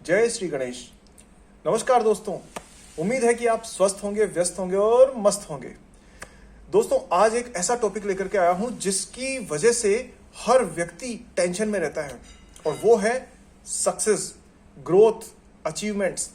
जय श्री गणेश। नमस्कार दोस्तों, उम्मीद है कि आप स्वस्थ होंगे, व्यस्त होंगे और मस्त होंगे। दोस्तों, आज एक ऐसा टॉपिक लेकर के आया हूं जिसकी वजह से हर व्यक्ति टेंशन में रहता है और वो है सक्सेस, ग्रोथ, अचीवमेंट्स।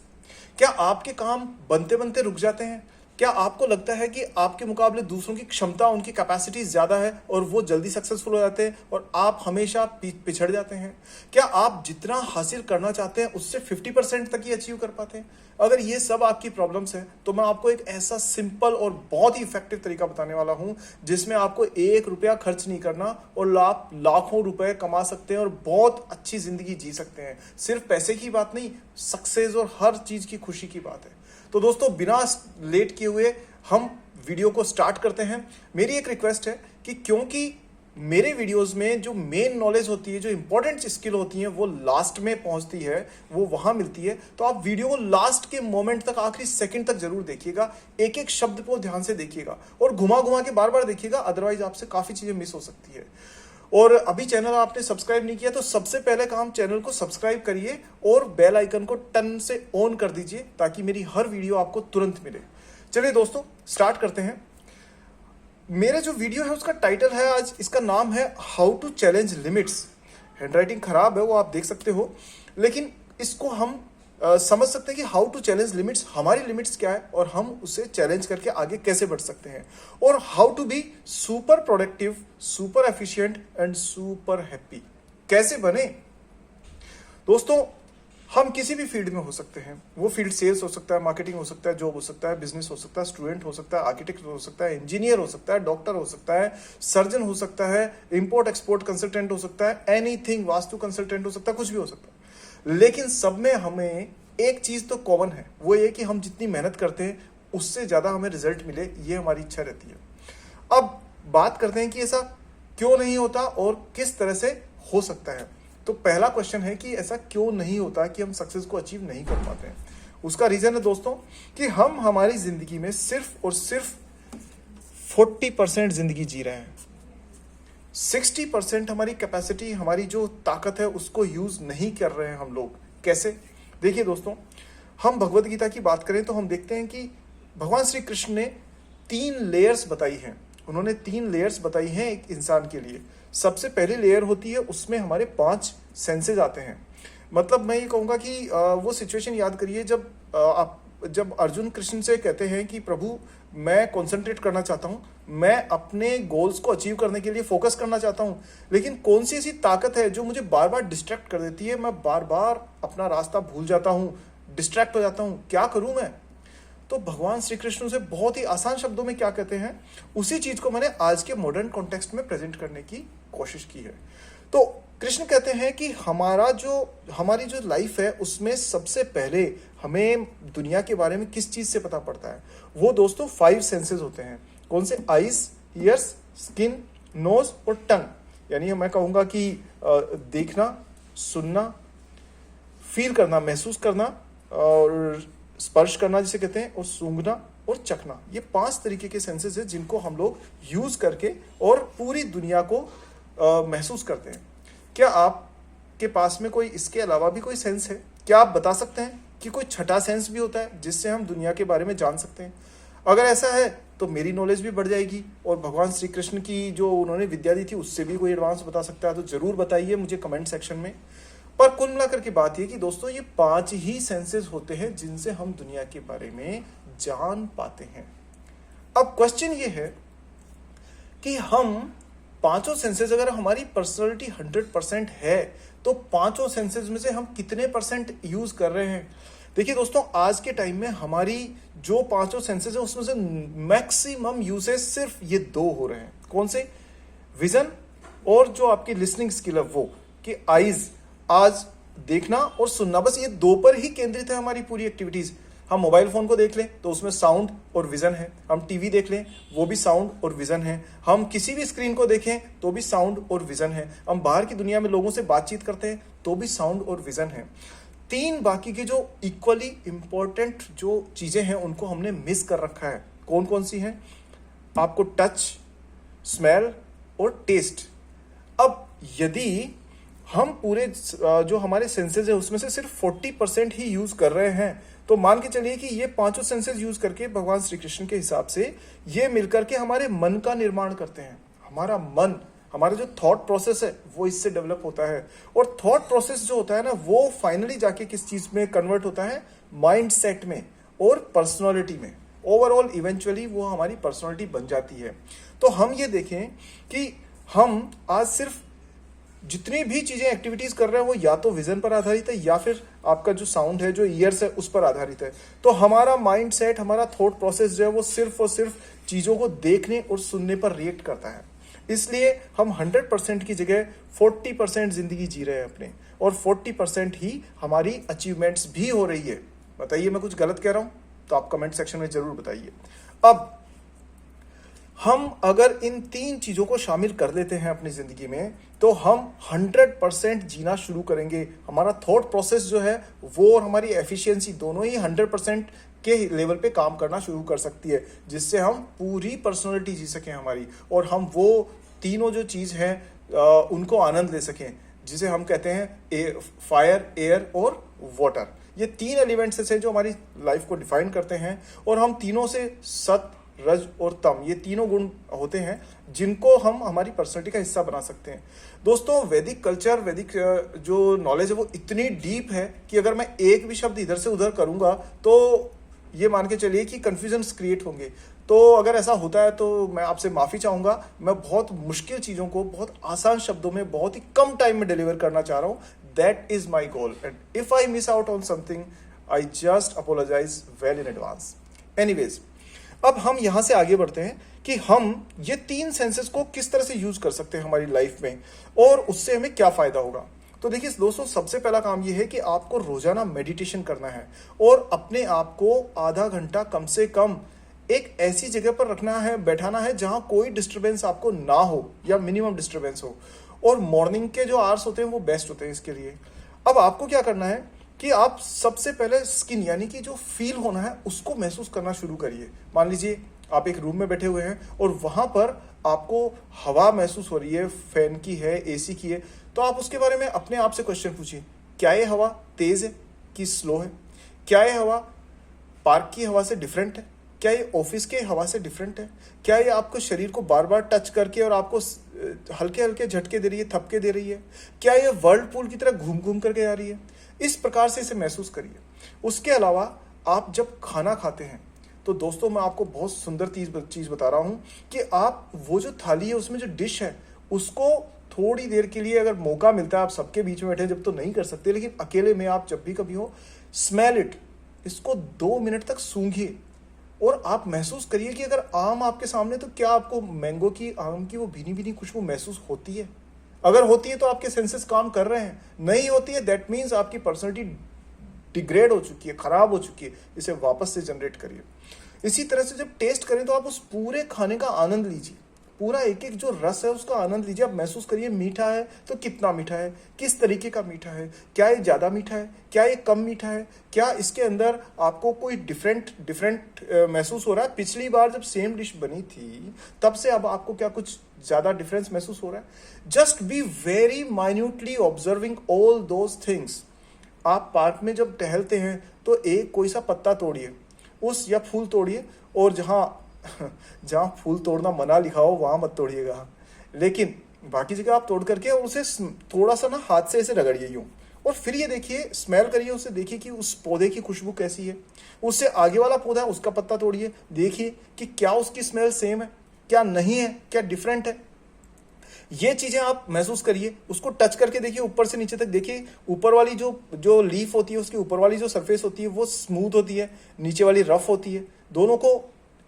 क्या आपके काम बनते बनते रुक जाते हैं? क्या आपको लगता है कि आपके मुकाबले दूसरों की क्षमता, उनकी कैपेसिटी ज्यादा है और वो जल्दी सक्सेसफुल हो जाते हैं और आप हमेशा पिछड़ जाते हैं? क्या आप जितना हासिल करना चाहते हैं उससे 50% तक ही अचीव कर पाते हैं? अगर ये सब आपकी प्रॉब्लम्स है तो मैं आपको एक ऐसा सिंपल और बहुत ही इफेक्टिव तरीका बताने वाला हूं जिसमें आपको 1 रुपया खर्च नहीं करना और आप लाखों रुपए कमा सकते हैं और बहुत अच्छी जिंदगी जी सकते हैं। सिर्फ पैसे की बात नहीं, सक्सेस और हर चीज की खुशी की बात है। तो दोस्तों, बिना लेट किए हुए हम वीडियो को स्टार्ट करते हैं। मेरी एक रिक्वेस्ट है कि क्योंकि मेरे वीडियोस में जो मेन नॉलेज होती है, जो इंपॉर्टेंट स्किल होती है, वो लास्ट में पहुंचती है, वो वहां मिलती है। तो आप वीडियो को लास्ट के मोमेंट तक, आखिरी सेकंड तक जरूर देखिएगा। एक एक शब्द को ध्यान से देखिएगा और घुमा घुमा के बार बार देखिएगा, अदरवाइज आपसे काफी चीजें मिस हो सकती है। और अभी चैनल आपने सब्सक्राइब नहीं किया तो सबसे पहले काम, चैनल को सब्सक्राइब करिए और बेल आइकन को टन से ऑन कर दीजिए ताकि मेरी हर वीडियो आपको तुरंत मिले। चलिए दोस्तों, स्टार्ट करते हैं। मेरे जो वीडियो है उसका टाइटल है आज, इसका नाम है how to challenge limits. Handwriting खराब है, वो आप देख सकते हो, लेकिन इसको हम समझ सकते हैं कि हाउ टू चैलेंज लिमिट्स, हमारी लिमिट्स क्या है और हम उसे चैलेंज करके आगे कैसे बढ़ सकते हैं, और how to be super productive, super efficient and super happy कैसे बने। दोस्तों, हम किसी भी फील्ड में हो सकते हैं। वो फील्ड सेल्स हो सकता है, मार्केटिंग हो सकता है, जॉब हो सकता है, बिजनेस हो सकता है, स्टूडेंट हो सकता है, आर्किटेक्ट हो सकता है, इंजीनियर हो सकता है, डॉक्टर हो सकता है, सर्जन हो सकता है, इंपोर्ट एक्सपोर्ट कंसल्टेंट हो सकता है, एनीथिंग, वास्तु कंसल्टेंट हो सकता है, कुछ भी हो सकता है। लेकिन सब में हमें एक चीज तो कॉमन है, वो ये कि हम जितनी मेहनत करते हैं उससे ज्यादा हमें रिजल्ट मिले, ये हमारी इच्छा रहती है। अब बात करते हैं कि ऐसा क्यों नहीं होता और किस तरह से हो सकता है। तो पहला क्वेश्चन है कि ऐसा क्यों नहीं होता कि हम सक्सेस को अचीव नहीं कर पाते हैं। उसका रीजन है दोस्तों कि हम हमारी जिंदगी में सिर्फ और सिर्फ 40% जिंदगी जी रहे हैं। 60% हमारी कैपेसिटी, हमारी जो ताकत है, उसको यूज नहीं कर रहे हैं हम लोग। कैसे? देखिए दोस्तों, हम भगवत गीता की बात करें तो हम देखते हैं कि भगवान श्री कृष्ण ने 3 लेयर्स बताई हैं। उन्होंने 3 लेयर्स बताई हैं एक इंसान के लिए। सबसे पहली लेयर होती है, उसमें हमारे 5 सेंसेस आते हैं। मतलब मैं ये कहूँगा कि वो सिचुएशन याद करिए जब अर्जुन कृष्ण से कहते हैं कि प्रभु, मैं कंसंट्रेट करना चाहता हूँ, मैं अपने गोल्स को अचीव करने के लिए फोकस करना चाहता हूँ, लेकिन कौन सी ऐसी ताकत है जो मुझे बार बार डिस्ट्रैक्ट कर देती है, मैं बार बार अपना रास्ता भूल जाता हूँ, डिस्ट्रैक्ट हो जाता हूँ, क्या करूँ मैं? तो भगवान श्री कृष्ण से बहुत ही आसान शब्दों में क्या कहते हैं, उसी चीज को मैंने आज के मॉडर्न कॉन्टेक्स्ट में प्रेजेंट करने की कोशिश की है। तो कृष्ण कहते हैं कि हमारी जो लाइफ है उसमें सबसे पहले हमें दुनिया के बारे में किस चीज से पता पड़ता है, वो दोस्तों 5 सेंसेस होते हैं। कौन से? आईज, ईयर्स, स्किन, नोज और टंग। यानी मैं कहूंगा कि देखना, सुनना, फील करना, महसूस करना और स्पर्श करना जिसे कहते हैं, और सूंघना और चखना। ये 5 तरीके के सेंसेस हैं जिनको हम लोग यूज करके और पूरी दुनिया को महसूस करते हैं। क्या आपके पास में कोई इसके अलावा भी कोई सेंस है? क्या आप बता सकते हैं कि कोई छठा सेंस भी होता है जिससे हम दुनिया के बारे में जान सकते हैं? अगर ऐसा है तो मेरी नॉलेज भी बढ़ जाएगी और भगवान श्री कृष्ण की जो उन्होंने विद्या दी थी उससे भी कोई एडवांस बता सकता है तो जरूर बताइए मुझे कमेंट सेक्शन में। पर कुल मिलाकर के बात ये कि दोस्तों, ये 5 ही सेंसेस होते हैं जिनसे हम दुनिया के बारे में जान पाते हैं। अब क्वेश्चन ये है कि हम 5 सेंसेस, अगर हमारी पर्सनालिटी 100% है तो 5 सेंसेस में से हम कितने % यूज कर रहे हैं? देखिए दोस्तों, आज के टाइम में हमारी जो 5 सेंसेस है उसमें से मैक्सिमम यूसेज सिर्फ ये 2 हो रहे हैं। कौन से? विजन और जो आपकी लिसनिंग स्किल है वो, कि आईज, आज देखना और सुनना, बस ये 2 पर ही केंद्रित है हमारी पूरी एक्टिविटीज। हम मोबाइल फोन को देख लें तो उसमें साउंड और विजन है, हम टीवी देख लें वो भी साउंड और विजन है, हम किसी भी स्क्रीन को देखें तो भी साउंड और विजन है, हम बाहर की दुनिया में लोगों से बातचीत करते हैं तो भी साउंड और विजन है। 3 बाकी के जो इक्वली इंपॉर्टेंट जो चीजें हैं उनको हमने मिस कर रखा है। कौन कौन सी हैं? आपको टच, स्मेल और टेस्ट। अब यदि हम पूरे जो हमारे सेंसेस है उसमें से सिर्फ 40% ही यूज कर रहे हैं। तो मान के चलिए कि ये पांचों सेंसेस यूज करके भगवान श्री कृष्ण के हिसाब से ये मिलकर के हमारे मन का निर्माण करते हैं। हमारा मन, हमारा जो थॉट प्रोसेस है वो इससे डेवलप होता है। और थॉट प्रोसेस जो होता है ना वो फाइनली जाके किस चीज में कन्वर्ट होता है, माइंड सेट में और पर्सनालिटी में। ओवरऑल इवेंचुअली वो हमारी पर्सनालिटी बन जाती है। तो हम ये देखें कि हम आज सिर्फ जितनी भी चीजें एक्टिविटीज कर रहे हैं वो या तो विजन पर आधारित है या फिर आपका जो साउंड है, जो ईयर्स है, उस पर आधारित है। तो हमारा माइंड सेट, हमारा थॉट प्रोसेस जो है वो सिर्फ और सिर्फ चीजों को देखने और सुनने पर रिएक्ट करता है। इसलिए हम 100% की जगह 40% जिंदगी जी रहे हैं अपने, और 40% ही हमारी अचीवमेंट्स भी हो रही है। बताइए मैं कुछ गलत कह रहा हूं तो आप कमेंट सेक्शन में जरूर बताइए। अब हम अगर इन 3 चीजों को शामिल कर लेते हैं अपनी जिंदगी में तो हम 100% जीना शुरू करेंगे। हमारा थॉट प्रोसेस जो है वो और हमारी एफिशिएंसी दोनों ही 100% के लेवल पे काम करना शुरू कर सकती है, जिससे हम पूरी पर्सनालिटी जी सकें हमारी, और हम वो तीनों जो चीज है उनको आनंद ले सकें, जिसे हम कहते हैं फायर, एयर और वाटर। ये 3 एलिमेंट्स ऐसे जो हमारी लाइफ को डिफाइन करते हैं, और हम तीनों से सत, रज और तम, ये तीनों गुण होते हैं जिनको हम हमारी पर्सनालिटी का हिस्सा बना सकते हैं। दोस्तों वैदिक कल्चर, वैदिक जो नॉलेज है वो इतनी डीप है कि अगर मैं एक भी शब्द इधर से उधर करूंगा तो ये मान के चलिए कि कंफ्यूजन क्रिएट होंगे। तो अगर ऐसा होता है तो मैं आपसे माफी चाहूंगा। मैं बहुत मुश्किल चीजों को बहुत आसान शब्दों में बहुत ही कम टाइम में डिलीवर करना चाह रहा हूं। That is my goal, and if I miss out on something I just apologise well in advance. Anyways, अब हम यहां से आगे बढ़ते हैं कि हम ये 3 सेंसेस को किस तरह से यूज कर सकते हैं हमारी लाइफ में और उससे हमें क्या फायदा होगा। तो देखिए दोस्तों, सबसे पहला काम ये है कि आपको रोजाना मेडिटेशन करना है और अपने आप को आधा घंटा कम से कम एक ऐसी जगह पर रखना है, बैठाना है जहां कोई डिस्टरबेंस आपको ना हो या मिनिमम डिस्टरबेंस हो। और मॉर्निंग के जो आवर्स होते हैं वो बेस्ट होते हैं इसके लिए। अब आपको क्या करना है कि आप सबसे पहले स्किन यानी कि जो फील होना है उसको महसूस करना शुरू करिए। मान लीजिए आप एक रूम में बैठे हुए हैं और वहां पर आपको हवा महसूस हो रही है, फैन की है, एसी की है, तो आप उसके बारे में अपने आप से क्वेश्चन पूछिए, क्या ये हवा तेज है कि स्लो है? क्या ये हवा पार्क की हवा से डिफरेंट है? क्या ये ऑफिस के हवा से डिफरेंट है? क्या ये आपको शरीर को बार बार टच करके और आपको हल्के हल्के झटके दे रही है, थपके दे रही है? क्या ये वर्ल्ड पूल की तरह घूम घूम करके आ रही है? इस प्रकार से इसे महसूस करिए। उसके अलावा आप जब खाना खाते हैं तो दोस्तों मैं आपको बहुत सुंदर चीज बता रहा हूं कि आप वो जो थाली है उसमें जो डिश है उसको थोड़ी देर के लिए अगर मौका मिलता है, आप सबके बीच में बैठे जब तो नहीं कर सकते, लेकिन अकेले में आप जब भी कभी हो, स्मेल इट, इसको 2 मिनट तक सूंघिए और आप महसूस करिए कि अगर आम आपके सामने तो क्या आपको मैंगो की, आम की वो भीनी भीनी खुशबू महसूस होती है? अगर होती है तो आपके सेंसेस काम कर रहे हैं, नहीं होती है दैट मीन्स आपकी पर्सनालिटी डिग्रेड हो चुकी है, खराब हो चुकी है। इसे वापस से जनरेट करिए। इसी तरह से जब टेस्ट करें तो आप उस पूरे खाने का आनंद लीजिए, पूरा एक एक जो रस है उसका आनंद लीजिए। आप महसूस करिए मीठा है तो कितना मीठा है, किस तरीके का मीठा है, क्या ये ज्यादा मीठा है, क्या ये कम मीठा है, क्या इसके अंदर आपको कोई डिफरेंट महसूस हो रहा है? पिछली बार जब सेम डिश बनी थी तब से अब आपको क्या कुछ ज्यादा डिफरेंस महसूस हो रहा है? Just be very minutely observing all those things. आप पार्क में जब टहलते हैं तो एक कोई सा पत्ता तोड़िए उस या फूल तोड़िए, और जहां फूल तोड़ना मना लिखा हो वहां मत तोड़िएगा, लेकिन बाकी जगह आप तोड़ करके और उसे थोड़ा सा ना हाथ से ऐसे रगड़िए यूं, और फिर ये देखिए, स्मेल करिए उसे, देखिए कि उस पौधे की खुशबू कैसी है। उससे आगे वाला पौधा है उसका पत्ता तोड़िए, देखिए कि क्या उसकी स्मेल सेम है, क्या नहीं है, क्या डिफरेंट है। ये चीजें आप महसूस करिए, उसको टच करके देखिए, ऊपर से नीचे तक देखिए। ऊपर वाली जो लीफ होती है उसकी ऊपर वाली जो सरफेस होती है वो स्मूथ होती है, नीचे वाली रफ होती है। दोनों को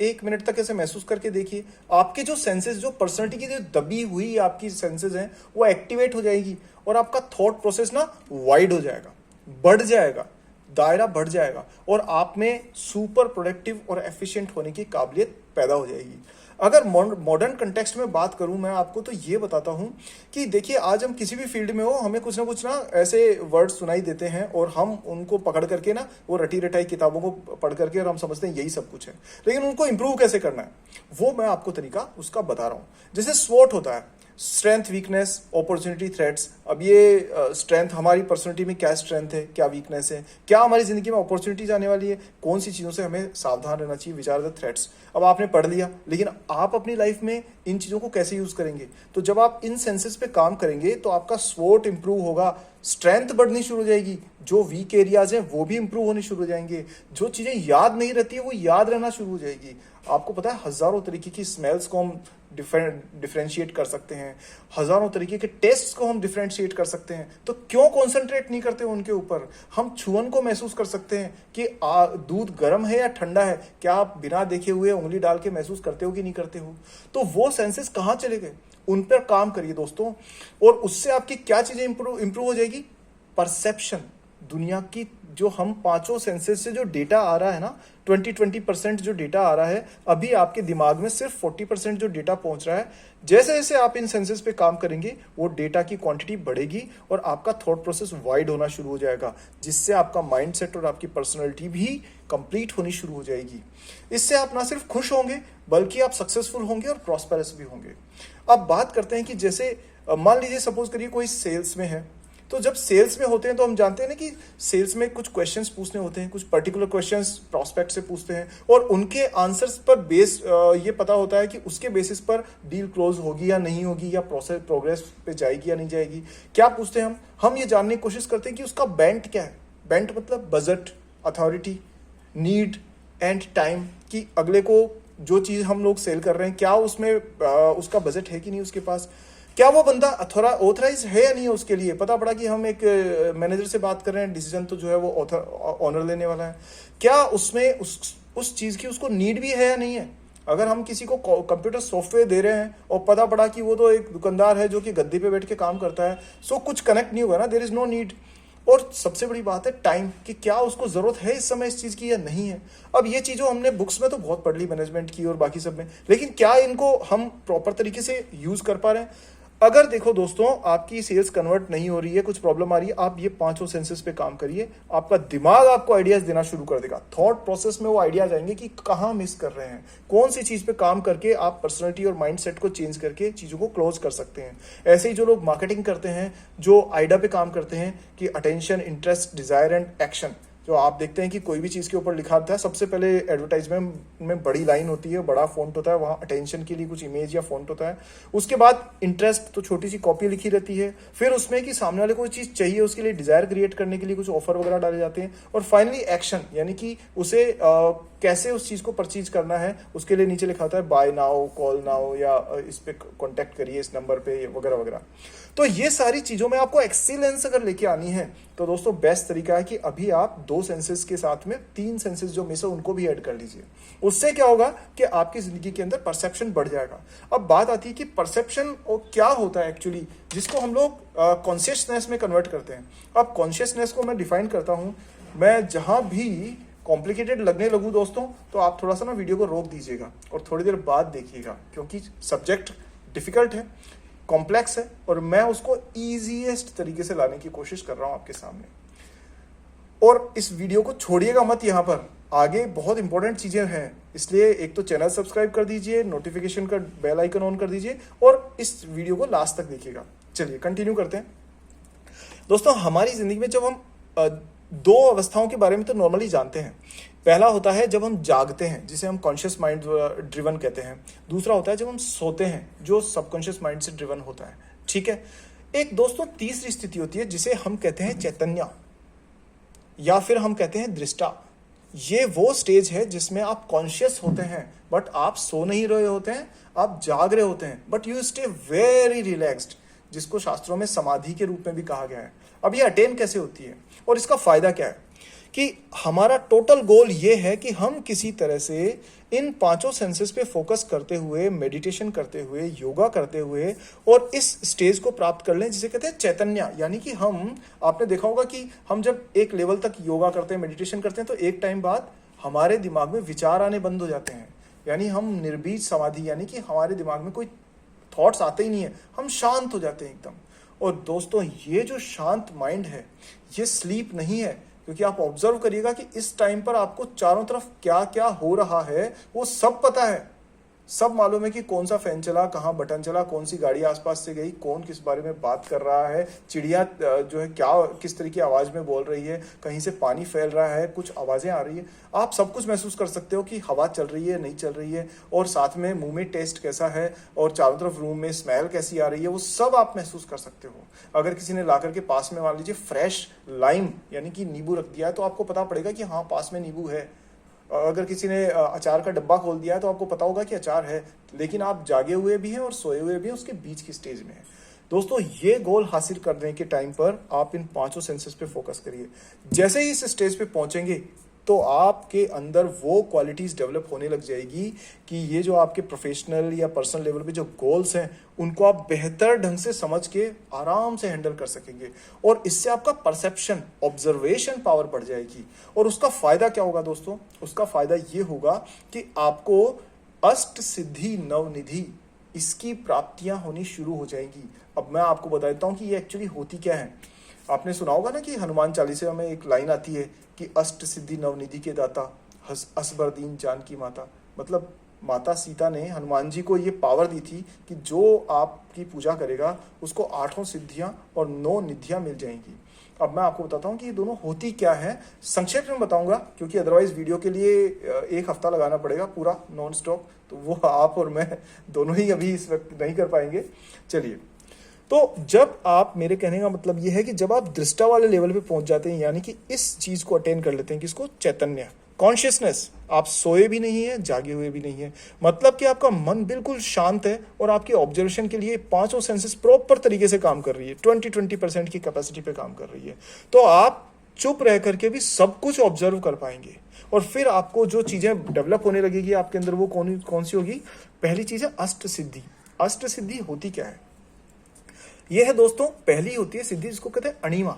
1 मिनट तक ऐसे महसूस करके देखिए। आपके जो सेंसेस, जो पर्सनालिटी की जो दबी हुई आपकी सेंसेस हैं वो एक्टिवेट हो जाएगी और आपका थॉट प्रोसेस ना वाइड हो जाएगा, बढ़ जाएगा, दायरा बढ़ जाएगा और आप में सुपर प्रोडक्टिव और एफिशिएंट होने की काबिलियत पैदा हो जाएगी। अगर मॉडर्न कंटेक्स्ट में बात करूं मैं आपको, तो ये बताता हूं कि देखिए, आज हम किसी भी फील्ड में हो, हमें कुछ ना ऐसे वर्ड सुनाई देते हैं और हम उनको पकड़ करके ना वो रटी रटाई किताबों को पढ़ करके और हम समझते हैं यही सब कुछ है, लेकिन उनको इंप्रूव कैसे करना है वो मैं आपको तरीका उसका बता रहा हूं। जैसे स्वॉट होता है, स्ट्रेंथ, वीकनेस, अपॉर्चुनिटी, थ्रेट्स। अब ये स्ट्रेंथ, हमारी पर्सनैलिटी में क्या स्ट्रेंथ है, क्या वीकनेस है, क्या हमारी जिंदगी में अपॉर्चुनिटीज आने वाली है, कौन सी चीज़ों से हमें सावधान रहना चाहिए, विच आर द थ्रेट्स। अब आपने पढ़ लिया, लेकिन आप अपनी लाइफ में इन चीज़ों को कैसे यूज़ करेंगे? तो जब आप इन सेंसेस पे काम करेंगे तो आपका स्वॉट इंप्रूव होगा, स्ट्रेंथ बढ़नी शुरू हो जाएगी, जो वीक एरियाज हैं वो भी इंप्रूव होने शुरू हो जाएंगे, जो चीज़ें याद नहीं रहती है वो याद रहना शुरू हो जाएगी। आपको पता है हज़ारों तरीके की स्मेल्स को हम डिफरेंशिएट कर सकते हैं, हज़ारों तरीके के टेस्ट्स को हम डिफरेंशिएट कर सकते हैं। तो क्यों कॉन्सेंट्रेट नहीं करते उनके ऊपर? हम छुअन को महसूस कर सकते हैं कि दूध गर्म है या ठंडा है। क्या आप बिना देखे हुए उंगली डाल के महसूस करते हो कि नहीं करते हो? तो वो सेंसेस कहाँ चले गए? उन पर काम करिए दोस्तों, और उससे आपकी क्या चीज़ें इंप्रूव हो जाएगी? परसेप्शन, दुनिया की जो हम पांचों सेंसेस से जो डेटा आ रहा है ना, 20% जो डेटा आ रहा है, अभी आपके दिमाग में सिर्फ 40% जो डेटा पहुंच रहा है। जैसे जैसे आप इन सेंसेस पे काम करेंगे वो डेटा की क्वांटिटी बढ़ेगी और आपका थॉट प्रोसेस वाइड होना शुरू हो जाएगा, जिससे आपका माइंडसेट और आपकी पर्सनैलिटी भी कंप्लीट होनी शुरू हो जाएगी। इससे आप ना सिर्फ खुश होंगे बल्कि आप सक्सेसफुल होंगे और प्रॉस्पेरस भी होंगे। अब बात करते हैं कि जैसे मान लीजिए सपोज करिए कोई सेल्स में है, तो जब सेल्स में होते हैं तो हम जानते हैं ना कि सेल्स में कुछ क्वेश्चंस पूछने होते हैं, कुछ पर्टिकुलर क्वेश्चंस प्रोस्पेक्ट से पूछते हैं और उनके आंसर्स पर बेस ये पता होता है कि उसके बेसिस पर डील क्लोज होगी या नहीं होगी, या प्रोसेस प्रोग्रेस पे जाएगी या नहीं जाएगी। क्या पूछते हैं हम ये जानने की कोशिश करते हैं कि उसका बेंट क्या है। बेंट मतलब budget, authority, need and time, कि अगले को जो चीज़ हम लोग सेल कर रहे हैं क्या उसमें उसका बजट है कि नहीं उसके पास, क्या वो बंदा ऑथराइज है या नहीं है उसके लिए। पता पड़ा कि हम एक मैनेजर से बात कर रहे हैं, डिसीजन तो जो है वो ऑनर लेने वाला है, क्या उसमें उस चीज़ की उसको नीड भी है या नहीं है। अगर हम किसी को कंप्यूटर सॉफ्टवेयर दे रहे हैं और पता पड़ा कि वो तो एक दुकानदार है जो कि गद्दे पे बैठ के काम करता है, सो कुछ कनेक्ट नहीं होगा ना, देयर इज नो नीड। और सबसे बड़ी बात है टाइम, कि क्या उसको जरूरत है इस समय इस चीज की या नहीं है। अब ये चीजों हमने बुक्स में तो बहुत पढ़ ली, मैनेजमेंट की और बाकी सब में, लेकिन क्या इनको हम प्रॉपर तरीके से यूज कर पा रहे हैं? अगर देखो दोस्तों, आपकी सेल्स कन्वर्ट नहीं हो रही है, कुछ प्रॉब्लम आ रही है, आप ये पांचों सेंसेस पे काम करिए, आपका दिमाग आपको आइडियाज देना शुरू कर देगा। थॉट प्रोसेस में वो आइडियाज आएंगे कि कहाँ मिस कर रहे हैं, कौन सी चीज पे काम करके आप पर्सनैलिटी और माइंडसेट को चेंज करके चीजों को क्लोज कर सकते हैं। ऐसे ही जो लोग मार्केटिंग करते हैं, जो आइडिया पे काम करते हैं कि attention, interest, desire and action, जो आप देखते हैं कि कोई भी चीज़ के ऊपर लिखा होता है, सबसे पहले एडवर्टाइजमेंट में बड़ी लाइन होती है, बड़ा फॉन्ट होता है, वहाँ अटेंशन के लिए कुछ इमेज या फॉन्ट होता है। उसके बाद इंटरेस्ट, तो छोटी सी कॉपी लिखी रहती है। फिर उसमें कि सामने वाले को चीज़ चाहिए, उसके लिए डिजायर क्रिएट करने के लिए कुछ ऑफर वगैरह डाले जाते हैं। और फाइनली एक्शन, यानी कि उसे कैसे उस चीज़ को परचेज करना है, उसके लिए नीचे लिखा होता है बाय नाउ, कॉल नाउ, या इस पे कॉन्टैक्ट करिए इस नंबर पे, वगैरह वगैरह। तो ये सारी चीज़ों में आपको एक्सीलेंस अगर लेके आनी है तो दोस्तों बेस्ट तरीका है कि अभी आप 2 सेंसेस के साथ में 3 सेंसेस जो मिस है उनको भी ऐड कर लीजिए। उससे क्या होगा कि आपकी जिंदगी के अंदर परसेप्शन बढ़ जाएगा। अब बात आती है कि परसेप्शन क्या होता है एक्चुअली, जिसको हम लोग कॉन्शियसनेस में कन्वर्ट करते हैं। अब कॉन्शियसनेस को मैं डिफाइन करता हूँ, मैं जहाँ भी कॉम्प्लिकेटेड लगने लगूँ दोस्तों, तो आप थोड़ा सा ना वीडियो को रोक दीजिएगा और थोड़ी देर बाद देखिएगा, क्योंकि सब्जेक्ट डिफिकल्ट है, कॉम्प्लेक्स है, और मैं उसको ईजीएस्ट तरीके से लाने की कोशिश कर रहा हूं आपके सामने। और इस वीडियो को छोड़िएगा मत, यहां पर आगे बहुत इंपॉर्टेंट चीजें हैं, इसलिए एक तो चैनल सब्सक्राइब कर दीजिए, नोटिफिकेशन का बेल आइकन ऑन कर दीजिए और इस वीडियो को लास्ट तक देखिएगा। चलिए कंटिन्यू करते हैं दोस्तों। हमारी जिंदगी में जब हम 2 अवस्थाओं के बारे में तो नॉर्मली जानते हैं। पहला होता है जब हम जागते हैं, जिसे हम कॉन्शियस माइंड ड्रिवन कहते हैं। दूसरा होता है जब हम सोते हैं, जो सबकॉन्शियस माइंड से ड्रिवन होता है। ठीक है। एक दोस्तों तीसरी स्थिति होती है जिसे हम कहते हैं चैतन्य, या फिर हम कहते हैं दृष्टा। ये वो स्टेज है जिसमें आप कॉन्शियस होते हैं बट आप सो नहीं रहे होते हैं, आप जाग रहे होते हैं but you stay very relaxed, जिसको शास्त्रों में समाधि के रूप में भी कहा गया है। अब ये अटेन कैसे होती है और इसका फायदा क्या है? कि हमारा टोटल गोल ये है कि हम किसी तरह से इन 5 सेंसेस पे फोकस करते हुए, मेडिटेशन करते हुए, योगा करते हुए और इस स्टेज को प्राप्त कर लें जिसे कहते हैं चैतन्य। यानी कि आपने देखा होगा कि हम जब एक लेवल तक योगा करते हैं, मेडिटेशन करते हैं, तो एक टाइम बाद हमारे दिमाग में विचार आने बंद हो जाते हैं। यानी हम निर्बीज समाधि, यानी कि हमारे दिमाग में कोई थॉट्स आते ही नहीं है, हम शांत हो जाते हैं एकदम। और दोस्तों ये जो शांत माइंड है ये स्लीप नहीं है, क्योंकि आप ऑब्जर्व करिएगा कि इस टाइम पर आपको चारों तरफ क्या क्या हो रहा है वो सब पता है। सब मालूम है कि कौन सा फैन चला, कहाँ बटन चला, कौन सी गाड़ी आसपास से गई, कौन किस बारे में बात कर रहा है, चिड़िया जो है क्या किस तरह की आवाज में बोल रही है, कहीं से पानी फैल रहा है, कुछ आवाजें आ रही है। आप सब कुछ महसूस कर सकते हो कि हवा चल रही है नहीं चल रही है, और साथ में मुंह में टेस्ट कैसा है, और चारों तरफ रूम में स्मेल कैसी आ रही है, वो सब आप महसूस कर सकते हो। अगर किसी ने ला करके पास में मान लीजिए फ्रेश लाइम यानी कि नींबू रख दिया है, तो आपको पता पड़ेगा कि हाँ पास में नींबू है। अगर किसी ने अचार का डब्बा खोल दिया है तो आपको पता होगा कि अचार है, लेकिन आप जागे हुए भी हैं और सोए हुए भी हैं, उसके बीच की स्टेज में है। दोस्तों, ये गोल हासिल करने के टाइम पर आप इन 5 सेंसेस पे फोकस करिए। जैसे ही इस स्टेज पे पहुंचेंगे तो आपके अंदर वो क्वालिटीज डेवलप होने लग जाएगी कि ये जो आपके प्रोफेशनल या पर्सनल लेवल पे जो गोल्स हैं उनको आप बेहतर ढंग से समझ के आराम से हैंडल कर सकेंगे, और इससे आपका परसेप्शन, ऑब्जर्वेशन पावर बढ़ जाएगी। और उसका फायदा क्या होगा दोस्तों? उसका फायदा ये होगा कि आपको अष्ट सिद्धि नवनिधि इसकी प्राप्तियां होनी शुरू हो जाएंगी। अब मैं आपको बता देता हूं कि ये एक्चुअली होती क्या है। आपने सुना होगा ना कि हनुमान चालीसा में एक लाइन आती है कि अष्ट सिद्धि नवनिधि के दाता असबर दीन जानकी माता। मतलब माता सीता ने हनुमान जी को ये पावर दी थी कि जो आपकी पूजा करेगा उसको 8 सिद्धियां और 9 निधियां मिल जाएंगी। अब मैं आपको बताता हूँ कि ये दोनों होती क्या है, संक्षेप में बताऊंगा, क्योंकि अदरवाइज वीडियो के लिए 1 हफ्ता लगाना पड़ेगा पूरा नॉन स्टॉप, तो वो आप और मैं दोनों ही अभी इस वक्त नहीं कर पाएंगे। चलिए, तो जब आप, मेरे कहने का मतलब ये है कि जब आप दृष्टा वाले लेवल पे पहुंच जाते हैं, यानी कि इस चीज को अटेन कर लेते हैं, किसको? चैतन्य, कॉन्शियसनेस। आप सोए भी नहीं है, जागे हुए भी नहीं है, मतलब कि आपका मन बिल्कुल शांत है और आपकी ऑब्जर्वेशन के लिए 5 सेंसेस प्रॉपर तरीके से काम कर रही है, 20% की कैपेसिटी पे काम कर रही है। तो आप चुप रह करके भी सब कुछ ऑब्जर्व कर पाएंगे, और फिर आपको जो चीजें डेवलप होने लगेगी आपके अंदर, वो कौन सी होगी? पहली चीज है अष्ट सिद्धि। अष्ट सिद्धि होती क्या है? यह है दोस्तों, पहली होती है सिद्धि जिसको कहते हैं अणिमा।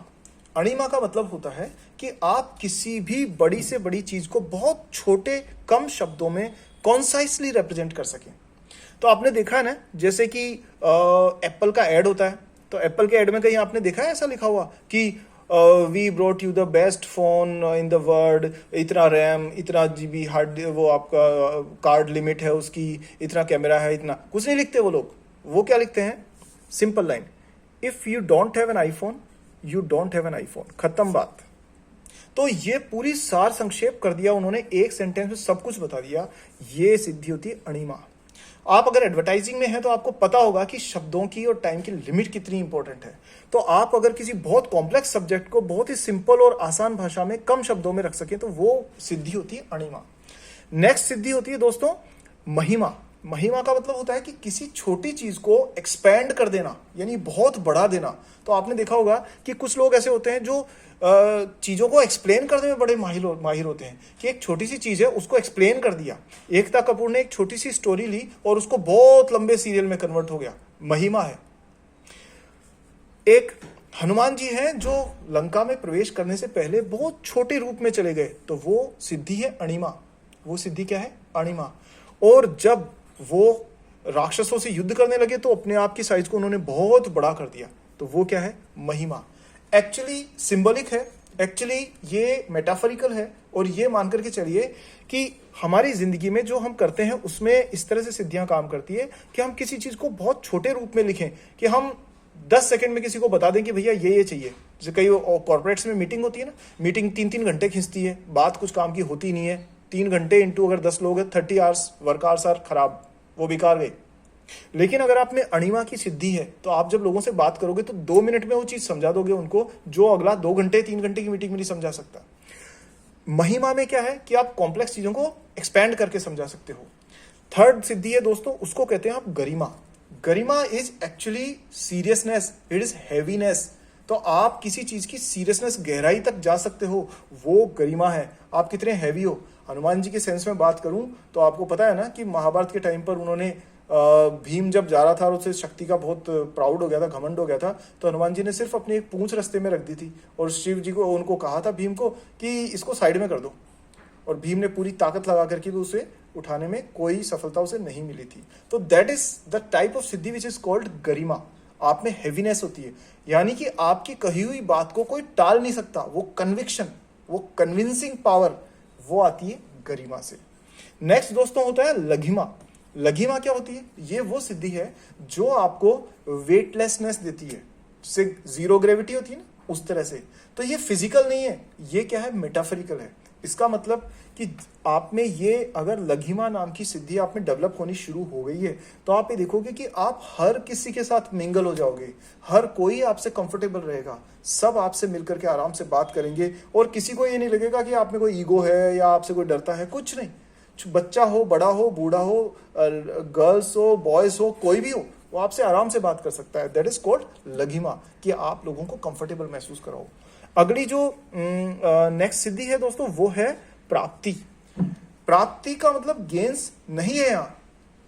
अणिमा का मतलब होता है कि आप किसी भी बड़ी से बड़ी चीज को बहुत छोटे कम शब्दों में कॉन्साइसली रिप्रेजेंट कर सकें। तो आपने देखा है ना, जैसे कि एप्पल का एड होता है, तो एप्पल के एड में कहीं आपने देखा है ऐसा लिखा हुआ कि we brought you the best phone in the world, इतना रैम, इतना जीबी हार्ड, वो आपका कार्ड लिमिट है उसकी, इतना कैमरा है, इतना कुछ नहीं लिखते वो लोग। वो क्या लिखते हैं? Simple line, if you don't have an iPhone you don't have an iPhone, खत्म बात। तो ये पूरी सार संक्षेप कर दिया उन्होंने, एक सेंटेंस में सब कुछ बता दिया। ये सिद्धि होती है अणिमा। आप अगर एडवर्टाइजिंग में हैं तो आपको पता होगा कि शब्दों की और टाइम की लिमिट कितनी इंपॉर्टेंट है। तो आप अगर किसी बहुत कॉम्प्लेक्स सब्जेक्ट को बहुत ही सिंपल और आसान भाषा में कम शब्दों में रख सके तो वो सिद्धि होती है अणिमा। नेक्स्ट सिद्धि होती है दोस्तों महिमा। महिमा का मतलब होता है कि किसी छोटी चीज को एक्सपैंड कर देना, यानी बहुत बढ़ा देना। तो आपने देखा होगा कि कुछ लोग ऐसे होते हैं जो चीजों को एक्सप्लेन करने में बड़े माहिर होते हैं, कि एक छोटी सी चीज है उसको एक्सप्लेन कर दिया। एकता कपूर ने एक छोटी सी स्टोरी ली और उसको बहुत लंबे सीरियल में कन्वर्ट हो गया, महिमा है। एक हनुमान जी हैं जो लंका में प्रवेश करने से पहले बहुत छोटे रूप में चले गए, तो वो सिद्धि है अणिमा। वो सिद्धि क्या है? अणिमा। और जब वो राक्षसों से युद्ध करने लगे तो अपने आप की साइज को उन्होंने बहुत बड़ा कर दिया, तो वो क्या है? महिमा। एक्चुअली सिंबॉलिक है, एक्चुअली ये मेटाफरिकल है, और ये मान करके चलिए कि हमारी जिंदगी में जो हम करते हैं उसमें इस तरह से सिद्धियां काम करती है कि हम किसी चीज को बहुत छोटे रूप में लिखें, कि हम 10 सेकंड में किसी को बता दें कि भैया ये चाहिए। जैसे कई कॉर्पोरेट्स में मीटिंग होती है ना, मीटिंग 3-3 घंटे खींचती है, बात कुछ काम की होती नहीं है। 3 घंटे इंटू अगर 10 लोग हैं, 30 आवर्स वर्क आवर्स आर खराब, वो बेकार गए। लेकिन अगर आप में अणिमा की सिद्धि है तो आप जब लोगों से बात करोगे तो 2 मिनट में वो चीज समझा दोगे उनको, जो अगला 2 घंटे 3 घंटे की मीटिंग में नहीं समझा सकता। महिमा में क्या है कि आप कॉम्प्लेक्स चीजों को एक्सपैंड करके समझा सकते हो। थर्ड सिद्धि है दोस्तों, उसको कहते हैं आप गरिमा। Garima is actually seriousness, it is heaviness. तो आप किसी चीज की सीरियसनेस, गहराई तक जा सकते हो, वो गरिमा है। आप कितने हैवी हो। हनुमान जी के सेंस में बात करूं तो आपको पता है ना कि महाभारत के टाइम पर उन्होंने भीम जब जा रहा था और उसे शक्ति का बहुत प्राउड हो गया था, घमंड हो गया था, तो हनुमान जी ने सिर्फ अपनी एक पूंछ रास्ते में रख दी थी और शिव जी को उनको कहा था, भीम को, कि इसको साइड में कर दो। और भीम ने पूरी ताकत लगा करके भी उसे उठाने में कोई सफलता उसे नहीं मिली थी। तो that is the type of siddhi which is called garima. आप में हैवीनेस होती है, यानी कि आपकी कही हुई बात को कोई टाल नहीं सकता। वो कन्विक्शन, वो कन्विंसिंग पावर, वो आती है गरिमा से। नेक्स्ट दोस्तों होता है लघिमा। लघिमा क्या होती है? ये वो सिद्धि है जो आपको वेटलेसनेस देती है, जिससे जीरो ग्रेविटी होती है ना, उस तरह से। तो ये फिजिकल नहीं है, ये क्या है, मेटाफोरिकल है। इसका मतलब कि आप में ये अगर लघिमा नाम की सिद्धि आप में डेवलप होनी शुरू हो गई है, तो आप ये देखोगे कि आप हर किसी के साथ मिंगल हो जाओगे, हर कोई आपसे कंफर्टेबल रहेगा, सब आपसे मिलकर के आराम से बात करेंगे, और किसी को ये नहीं लगेगा कि आप में कोई ईगो है या आपसे कोई डरता है, कुछ नहीं। बच्चा हो, बड़ा हो, बूढ़ा हो, गर्ल्स हो, बॉयज हो, कोई भी हो, वो आपसे आराम से बात कर सकता है। दैट इज कॉल्ड लघिमा, कि आप लोगों को कंफर्टेबल महसूस कराओ। अगली जो नेक्स्ट सिद्धि है दोस्तों, वो है प्राप्ति। प्राप्ति का मतलब गेन्स नहीं है यहाँ,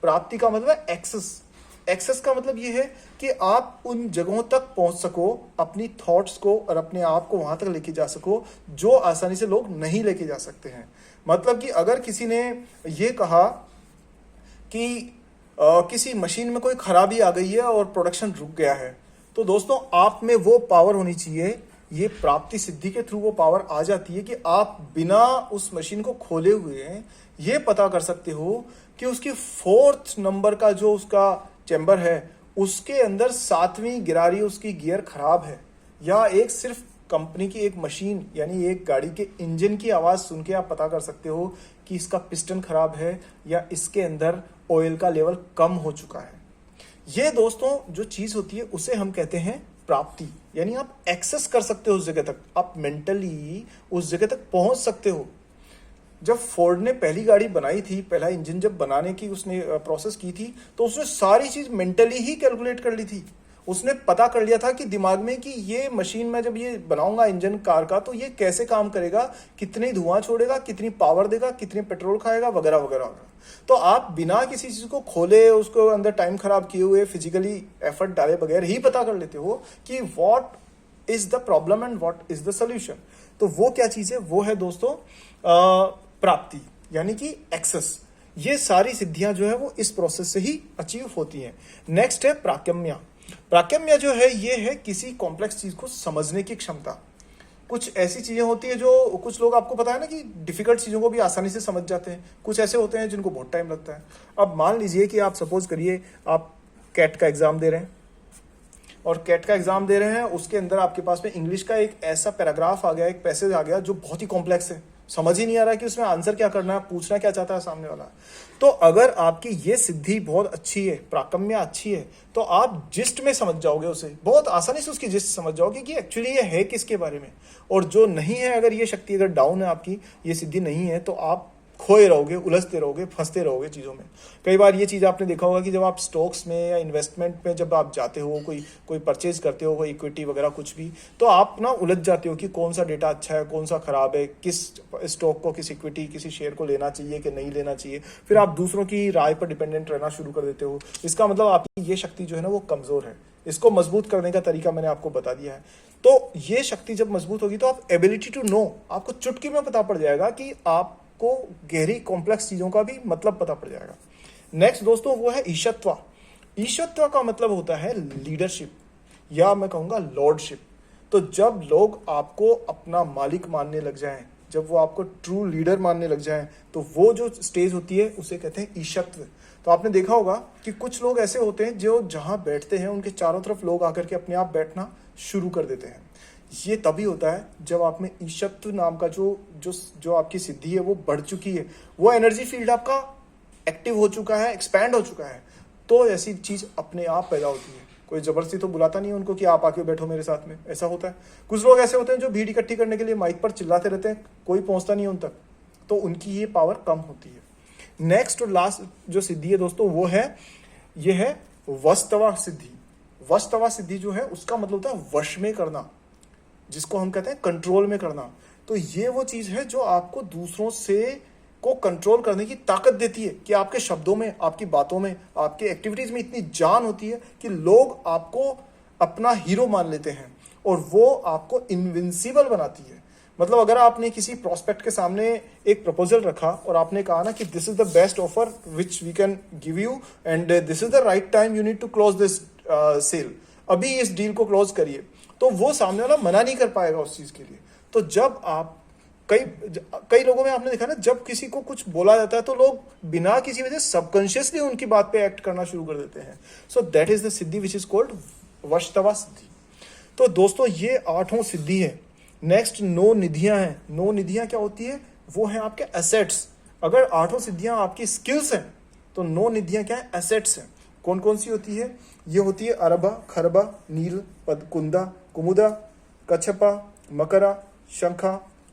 प्राप्ति का मतलब है एक्सेस। एक्सेस का मतलब ये है कि आप उन जगहों तक पहुंच सको, अपनी थॉट्स को और अपने आप को वहां तक लेके जा सको जो आसानी से लोग नहीं लेके जा सकते हैं। मतलब कि अगर किसी ने ये कहा कि किसी मशीन में कोई खराबी आ गई है और प्रोडक्शन रुक गया है, तो दोस्तों आप में वो पावर होनी चाहिए, ये प्राप्ति सिद्धि के थ्रू वो पावर आ जाती है कि आप बिना उस मशीन को खोले हुए ये पता कर सकते हो कि उसकी 4th नंबर का जो उसका चैम्बर है, उसके अंदर 7वीं गिरारी उसकी गियर खराब है, या एक सिर्फ कंपनी की एक मशीन यानी एक गाड़ी के इंजन की आवाज सुन के आप पता कर सकते हो कि इसका पिस्टन खराब है या इसके अंदर ऑयल का लेवल कम हो चुका है। ये दोस्तों जो चीज होती है उसे हम कहते हैं प्राप्ति, यानी आप एक्सेस कर सकते हो उस जगह तक, आप मेंटली उस जगह तक पहुंच सकते हो। जब फोर्ड ने पहली गाड़ी बनाई थी, पहला इंजन जब बनाने की उसने प्रोसेस की थी, तो उसने सारी चीज मेंटली ही कैलकुलेट कर ली थी। उसने पता कर लिया था कि दिमाग में कि ये मशीन में जब ये बनाऊंगा इंजन कार का, तो ये कैसे काम करेगा, कितनी धुआं छोड़ेगा, कितनी पावर देगा, कितनी पेट्रोल खाएगा, वगैरह वगैरह। तो आप बिना किसी चीज को खोले, उसको अंदर टाइम खराब किए हुए, फिजिकली एफर्ट डाले बगैर ही पता कर लेते हो कि what is the problem and what is the solution. तो वो क्या चीज है? वो है दोस्तों प्राप्ति, यानी कि एक्सेस। ये सारी सिद्धियां जो है वो इस प्रोसेस से ही अचीव होती हैं। नेक्स्ट है प्राक्यम्या। प्राक्यम्या जो है ये है किसी कॉम्प्लेक्स चीज को समझने की क्षमता। कुछ ऐसी चीजें होती है जो कुछ लोग, आपको पता है ना कि डिफिकल्ट चीजों को भी आसानी से समझ जाते हैं, कुछ ऐसे होते हैं जिनको बहुत टाइम लगता है। अब मान लीजिए कि आप सपोज करिए आप कैट का एग्जाम दे रहे हैं, और कैट का एग्जाम दे रहे हैं, उसके अंदर आपके पास में इंग्लिश का एक ऐसा पैराग्राफ आ गया, एक पैसेज आ गया जो बहुत ही कॉम्प्लेक्स है, समझ ही नहीं आ रहा है कि उसमें आंसर क्या करना है, पूछना क्या चाहता है सामने वाला। तो अगर आपकी ये सिद्धि बहुत अच्छी है, प्राक्यम्या अच्छी है, तो आप जिस्ट में समझ जाओगे उसे, बहुत आसानी से उसकी जिस्ट समझ जाओगे कि एक्चुअली ये है किसके बारे में। और जो नहीं है, अगर ये शक्ति अगर डाउन है, आपकी ये सिद्धि नहीं है, तो आप खोए रहोगे, उलझते रहोगे, फंसते रहोगे चीज़ों में। कई बार ये चीज़ आपने देखा होगा कि जब आप स्टॉक्स में या इन्वेस्टमेंट में जब आप जाते हो, कोई परचेज करते हो, कोई इक्विटी वगैरह कुछ भी, तो आप ना उलझ जाते हो कि कौन सा डेटा अच्छा है, कौन सा खराब है, किस स्टॉक को, किस इक्विटी, किसी शेयर को लेना चाहिए कि नहीं लेना चाहिए। फिर आप दूसरों की राय पर डिपेंडेंट रहना शुरू कर देते हो। इसका मतलब आपकी ये शक्ति जो है ना वो कमज़ोर है। इसको मजबूत करने का तरीका मैंने आपको बता दिया है। तो ये शक्ति जब मजबूत होगी तो आप एबिलिटी टू नो, आपको चुटकी में पता पड़ जाएगा कि आप को गहरी कॉम्प्लेक्स चीजों का भी मतलब पता पड़ जाएगा। नेक्स्ट दोस्तों वो है ईशत्व। ईशत्व का मतलब होता है लीडरशिप, या मैं कहूंगा लॉर्डशिप। तो जब लोग आपको अपना मालिक मानने लग जाएं, जब वो आपको ट्रू लीडर मानने लग जाएं, तो वो जो स्टेज होती है उसे कहते हैं ईशत्व। तो आपने देखा होगा कि कुछ लोग ऐसे होते हैं जो जहां बैठते हैं उनके चारों तरफ लोग आकर के अपने आप बैठना शुरू कर देते हैं। ये तभी होता है जब आप में ईशत्व नाम का जो आपकी सिद्धि है वो बढ़ चुकी है, वो एनर्जी फील्ड आपका एक्टिव हो चुका है, एक्सपैंड हो चुका है। तो ऐसी चीज अपने आप पैदा होती है। कोई जबरदस्ती तो बुलाता नहीं है उनको कि आप आके बैठो मेरे साथ में, ऐसा होता है। कुछ लोग ऐसे होते हैं जो भीड़ इकट्ठी करने के लिए माइक पर चिल्लाते रहते हैं, कोई पहुंचता नहीं उन तक, तो उनकी ये पावर कम होती है। नेक्स्ट और लास्ट जो सिद्धि है दोस्तों वो है, ये है वस्तवा सिद्धि। वस्तवा सिद्धि जो है उसका मतलब होता है वश में करना, जिसको हम कहते हैं कंट्रोल में करना। तो ये वो चीज है जो आपको दूसरों से को कंट्रोल करने की ताकत देती है कि आपके शब्दों में, आपकी बातों में, आपकी एक्टिविटीज में इतनी जान होती है कि लोग आपको अपना हीरो मान लेते हैं और वो आपको इनविंसिबल बनाती है। मतलब अगर आपने किसी प्रोस्पेक्ट के सामने एक प्रपोजल रखा और आपने कहा ना कि this is the best offer which we can give you and this is the right time you need to close this sale, अभी इस डील को क्लोज करिए, तो वो सामने वाला मना नहीं कर पाएगा उस चीज के लिए। तो जब आप कई कई लोगों में आपने देखा ना, जब किसी को कुछ बोला जाता है तो लोग बिना किसी वजह सबकॉन्शियसली उनकी बात पे एक्ट करना शुरू कर देते हैं. So that is the siddhi which is called vashitva siddhi. तो दोस्तों ये 8 सिद्धि है. नेक्स्ट 9 निधियां हैं. 9 निधियां क्या होती है? वो है आपके एसेट्स. अगर 8 सिद्धियां आपकी स्किल्स हैं तो 9 निधियां क्या है? एसेट्स हैं. कौन कौन सी होती है? ये होती है अरबा, खरबा, नील, कुंदा, कुमुदा, कच्छपा, मकरा, शंखा,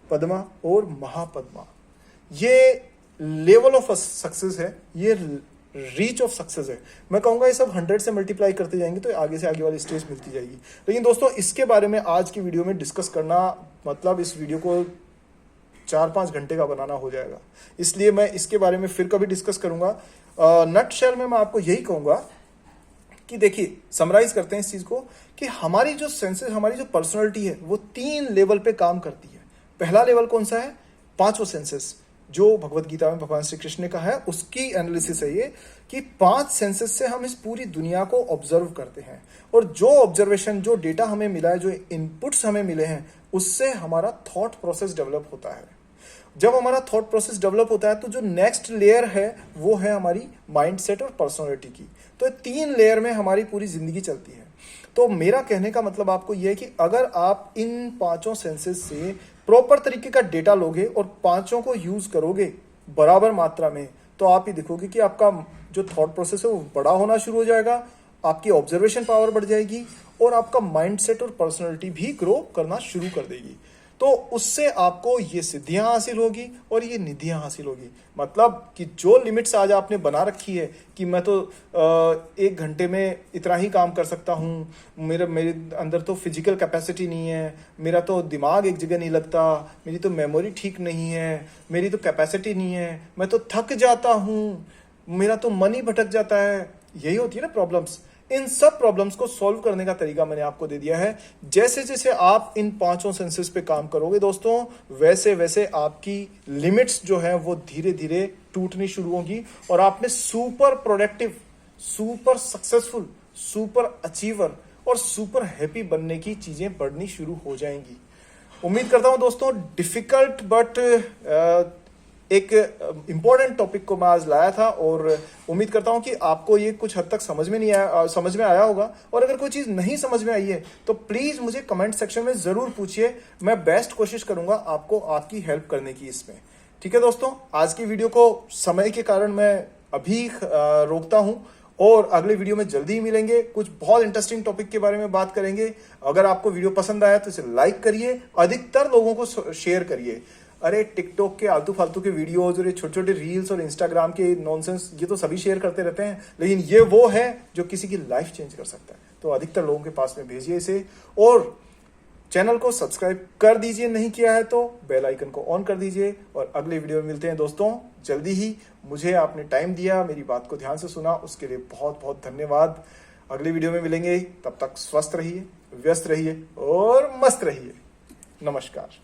पद्मा और महापद्मा. ये लेवल ऑफ सक्सेस है, ये रीच ऑफ सक्सेस है. मैं कहूंगा ये सब 100 से मल्टीप्लाई करते जाएंगे तो आगे से आगे वाली स्टेज मिलती जाएगी. लेकिन दोस्तों इसके बारे में आज की वीडियो में डिस्कस करना मतलब इस वीडियो को 4-5 घंटे का बनाना हो जाएगा. इसलिए मैं इसके बारे में फिर कभी डिस्कस करूंगा. नटशेल में मैं आपको यही कहूंगा कि देखिए, समराइज करते हैं इस चीज को कि हमारी जो सेंसेस, हमारी जो पर्सनालिटी है वो 3 लेवल पे काम करती है. पहला लेवल कौन सा है? 5 सेंसेस जो भगवत गीता में भगवान श्री कृष्ण ने कहा है, उसकी एनालिसिस है ये कि 5 सेंसेस से हम इस पूरी दुनिया को ऑब्जर्व करते हैं. और जो ऑब्जर्वेशन, जो डेटा हमें मिला है, जो इनपुट्स हमें मिले हैं, उससे हमारा थॉट प्रोसेस डेवलप होता है. जब हमारा थॉट प्रोसेस डेवलप होता है तो जो नेक्स्ट लेयर है वो है हमारी माइंडसेट और पर्सनालिटी की. तो 3 लेयर में हमारी पूरी जिंदगी चलती है. तो मेरा कहने का मतलब आपको यह है कि अगर आप इन 5 सेंसेस से प्रॉपर तरीके का डेटा लोगे और 5 को यूज करोगे बराबर मात्रा में, तो आप ही देखोगे कि आपका जो थॉट प्रोसेस है वो बड़ा होना शुरू हो जाएगा, आपकी ऑब्जर्वेशन पावर बढ़ जाएगी और आपका माइंडसेट और पर्सनालिटी भी ग्रो करना शुरू कर देगी. तो उससे आपको ये सिद्धियां हासिल होगी और ये निधियां हासिल होगी. मतलब कि जो लिमिट्स आज आपने बना रखी है कि मैं तो 1 घंटे में इतना ही काम कर सकता हूँ, मेरे अंदर तो फिजिकल कैपेसिटी नहीं है, मेरा तो दिमाग एक जगह नहीं लगता, मेरी तो मेमोरी ठीक नहीं है, मेरी तो कैपेसिटी नहीं है, मैं तो थक जाता हूँ, मेरा तो मन ही भटक जाता है. यही होती है ना प्रॉब्लम्स. इन सब प्रॉब्लम्स को सॉल्व करने का तरीका मैंने आपको दे दिया है. जैसे जैसे आप इन 5 सेंसेस पे काम करोगे दोस्तों, वैसे वैसे आपकी लिमिट्स जो है वो धीरे धीरे टूटनी शुरू होगी और आप में super productive, super successful, super achiever और सुपर हैप्पी बनने की चीजें बढ़नी शुरू हो जाएंगी. उम्मीद करता हूं दोस्तों डिफिकल्ट बट एक इंपॉर्टेंट टॉपिक को मैं आज लाया था और उम्मीद करता हूं कि आपको ये कुछ हद तक समझ में आया होगा. और अगर कोई चीज नहीं समझ में आई है तो प्लीज मुझे कमेंट सेक्शन में जरूर पूछिए. मैं बेस्ट कोशिश करूंगा आपको आपकी हेल्प करने की इसमें. ठीक है दोस्तों, आज की वीडियो को समय के कारण मैं अभी रोकता हूं और अगले वीडियो में जल्दी ही मिलेंगे. कुछ बहुत इंटरेस्टिंग टॉपिक के बारे में बात करेंगे. अगर आपको वीडियो पसंद आया तो इसे लाइक करिए, अधिकतर लोगों को शेयर करिए. अरे टिकटॉक के आलतू फालतू के वीडियोज और ये छोटे छोटे रील्स और इंस्टाग्राम के नॉनसेंस, ये तो सभी शेयर करते रहते हैं, लेकिन ये वो है जो किसी की लाइफ चेंज कर सकता है. तो अधिकतर लोगों के पास में भेजिए इसे और चैनल को सब्सक्राइब कर दीजिए, नहीं किया है तो बेल आइकन को ऑन कर दीजिए. और अगले वीडियो में मिलते हैं दोस्तों जल्दी ही. मुझे आपने टाइम दिया, मेरी बात को ध्यान से सुना, उसके लिए बहुत बहुत धन्यवाद. अगले वीडियो में मिलेंगे, तब तक स्वस्थ रहिए, व्यस्त रहिए और मस्त रहिए. नमस्कार.